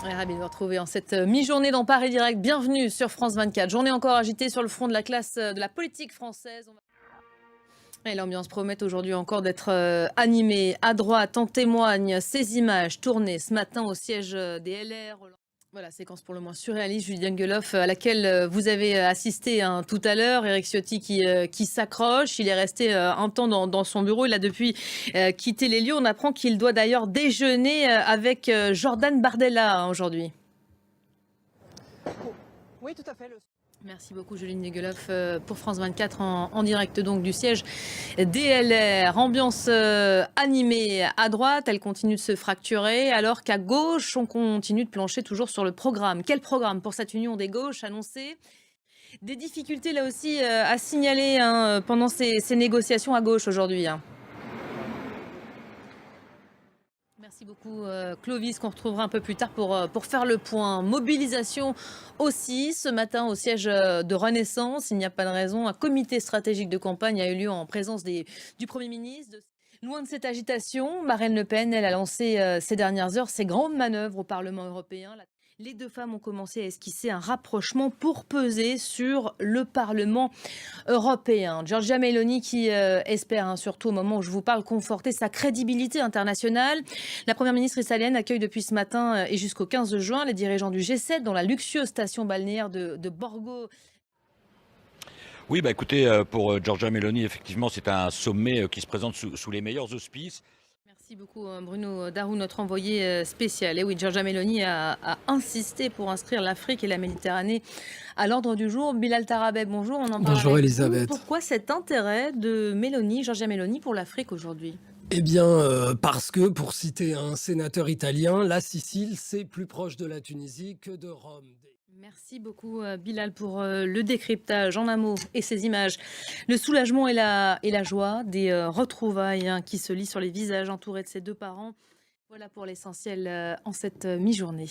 Ouais, ravi de vous retrouver en cette mi-journée dans Paris Direct. Bienvenue sur France 24. Journée encore agitée sur le front de la classe de la politique française. Et l'ambiance promet aujourd'hui encore d'être animée. À droite, en témoignent ces images tournées ce matin au siège des LR. Voilà, séquence pour le moins surréaliste, Julien Gueloff, à laquelle vous avez assisté hein, tout à l'heure. Éric Ciotti qui s'accroche. Il est resté un temps dans son bureau. Il a depuis quitté les lieux. On apprend qu'il doit d'ailleurs déjeuner avec Jordan Bardella hein, aujourd'hui. Oui, tout à fait. Merci beaucoup, Juline Negeloff, pour France 24 en direct donc du siège DLR. Ambiance animée à droite, elle continue de se fracturer, alors qu'à gauche, on continue de plancher toujours sur le programme. Quel programme pour cette union des gauches annoncée? Des difficultés là aussi à signaler hein, pendant ces négociations à gauche aujourd'hui. Hein. Merci beaucoup Clovis, qu'on retrouvera un peu plus tard pour faire le point. Mobilisation aussi ce matin au siège de Renaissance. Il n'y a pas de raison. Un comité stratégique de campagne a eu lieu en présence du Premier ministre. Loin de cette agitation, Marine Le Pen, elle a lancé ces dernières heures ses grandes manœuvres au Parlement européen. Les deux femmes ont commencé à esquisser un rapprochement pour peser sur le Parlement européen. Giorgia Meloni qui espère, hein, surtout au moment où je vous parle, conforter sa crédibilité internationale. La première ministre italienne accueille depuis ce matin et jusqu'au 15 juin les dirigeants du G7 dans la luxueuse station balnéaire de Borgo. Oui, bah écoutez, pour Giorgia Meloni, effectivement, c'est un sommet qui se présente sous les meilleurs auspices. Merci beaucoup Bruno Darou, notre envoyé spécial. Et oui, Giorgia Meloni a insisté pour inscrire l'Afrique et la Méditerranée à l'ordre du jour. Bilal Tarabeh, bonjour, on en parle Bonjour avec vous. Elisabeth. Pourquoi cet intérêt de Giorgia Meloni pour l'Afrique aujourd'hui? Eh bien, parce que, pour citer un sénateur italien, la Sicile, c'est plus proche de la Tunisie que de Rome. Merci beaucoup Bilal pour le décryptage en un mot et ces images. Le soulagement et la joie des retrouvailles hein, qui se lisent sur les visages entourés de ses deux parents. Voilà pour l'essentiel en cette mi-journée.